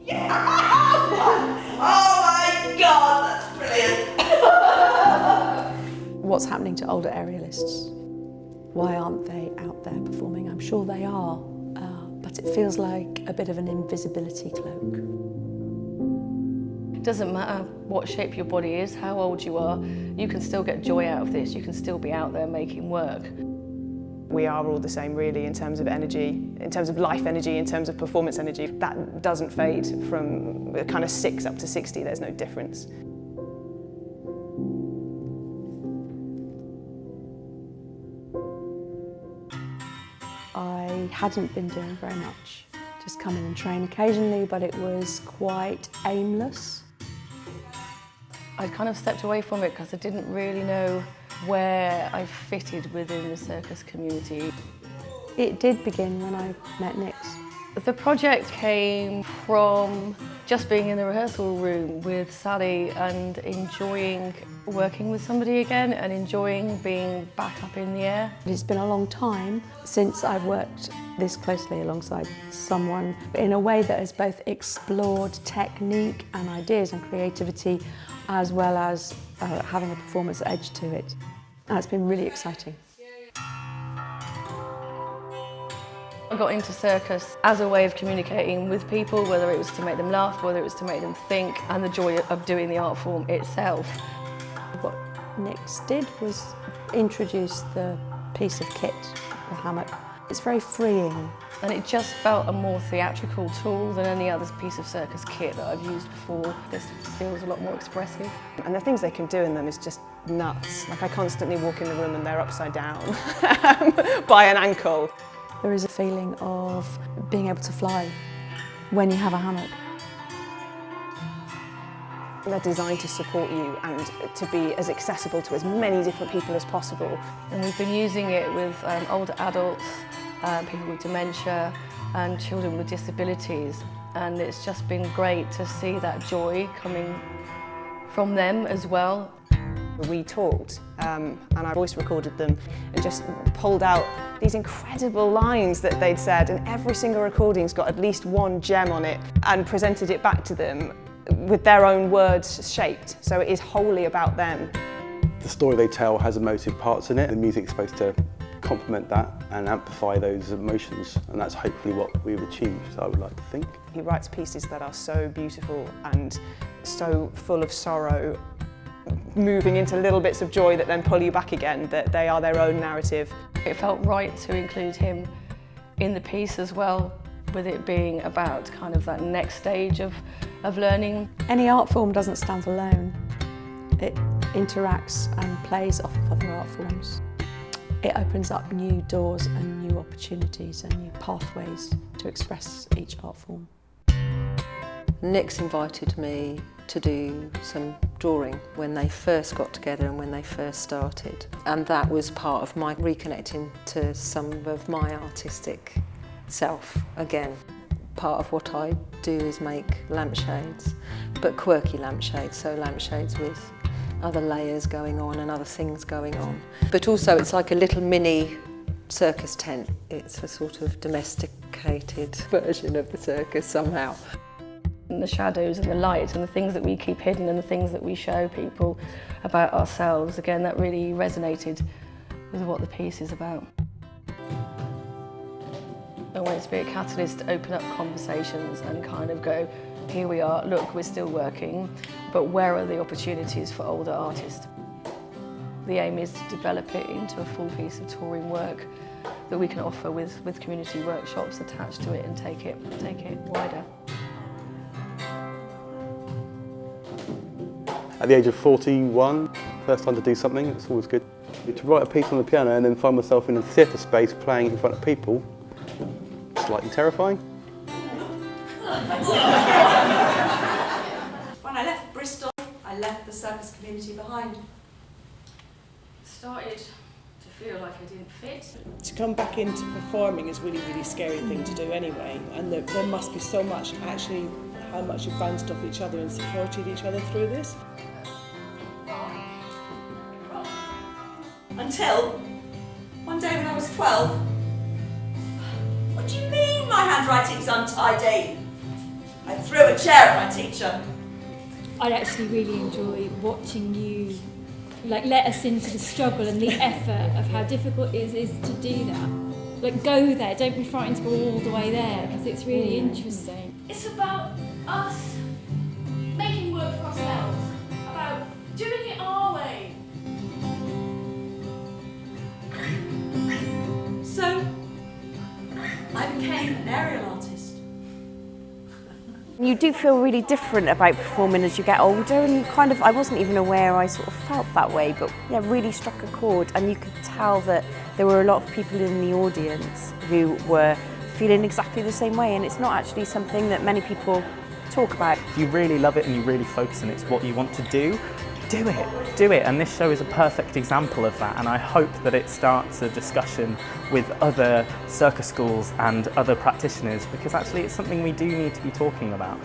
Yeah! Oh my God, that's brilliant! What's happening to older aerialists? Why aren't they out there performing? I'm sure they are, but it feels like a bit of an invisibility cloak. It doesn't matter what shape your body is, how old you are, you can still get joy out of this, you can still be out there making work. We are all the same really in terms of energy, in terms of life energy, in terms of performance energy. That doesn't fade from kind of 6 up to 60, there's no difference. I hadn't been doing very much, just come in and train occasionally, but it was quite aimless. I kind of stepped away from it because I didn't really know where I fitted within the circus community. It did begin when I met Nix. The project came from just being in the rehearsal room with Sally and enjoying working with somebody again and enjoying being back up in the air. It's been a long time since I've worked this closely alongside someone in a way that has both explored technique and ideas and creativity, as well as having a performance edge to it. And it's been really exciting. I got into circus as a way of communicating with people, whether it was to make them laugh, whether it was to make them think, and the joy of doing the art form itself. What Nix did was introduce the piece of kit, the hammock. It's very freeing. And it just felt a more theatrical tool than any other piece of circus kit that I've used before. This feels a lot more expressive. And the things they can do in them is just nuts. Like I constantly walk in the room and they're upside down by an ankle. There is a feeling of being able to fly when you have a hammock. They're designed to support you and to be as accessible to as many different people as possible. And we've been using it with older adults, people with dementia and children with disabilities. And it's just been great to see that joy coming from them as well. We talked and I voice recorded them and just pulled out these incredible lines that they'd said, and every single recording's got at least one gem on it, and presented it back to them with their own words shaped, so it is wholly about them. The story they tell has emotive parts in it, and the music's supposed to complement that and amplify those emotions, and that's hopefully what we've achieved, I would like to think. He writes pieces that are so beautiful and so full of sorrow, moving into little bits of joy that then pull you back again, that they are their own narrative. It felt right to include him in the piece as well, with it being about kind of that next stage of learning. Any art form doesn't stand alone. It interacts and plays off of other art forms. It opens up new doors and new opportunities and new pathways to express each art form. Nix invited me to do some drawing when they first got together and when they first started. And that was part of my reconnecting to some of my artistic self again. Part of what I do is make lampshades, but quirky lampshades, so lampshades with other layers going on and other things going on. But also it's like a little mini circus tent. It's a sort of domesticated version of the circus somehow. And the shadows and the light and the things that we keep hidden and the things that we show people about ourselves, again, that really resonated with what the piece is about. I want it to be a catalyst to open up conversations and kind of go, here we are, look, we're still working, but where are the opportunities for older artists? The aim is to develop it into a full piece of touring work that we can offer with community workshops attached to it and take it wider. At the age of 41, first time to do something, it's always good. To write a piece on the piano and then find myself in a theatre space playing in front of people, slightly terrifying. When I left Bristol, I left the circus community behind. Started to feel like I didn't fit. To come back into performing is really, really scary thing to do anyway, and there must be so much actually how much you've bounced off each other and supported each other through this. Until one day when I was 12. What do you mean my handwriting's untidy? I threw it chair at my teacher. I actually really enjoy watching you let us into the struggle and the effort of how difficult it is to do that. Go there, don't be frightened to go all the way there, because it's really interesting. It's about us making work for ourselves, about doing it our way. So, I became an aerial artist. You do feel really different about performing as you get older, and I wasn't even aware I sort of felt that way, but yeah, really struck a chord, and you could tell that there were a lot of people in the audience who were feeling exactly the same way, and it's not actually something that many people talk about. If you really love it and you really focus and it's what you want to do it, and this show is a perfect example of that, and I hope that it starts a discussion with other circus schools and other practitioners, because actually it's something we do need to be talking about.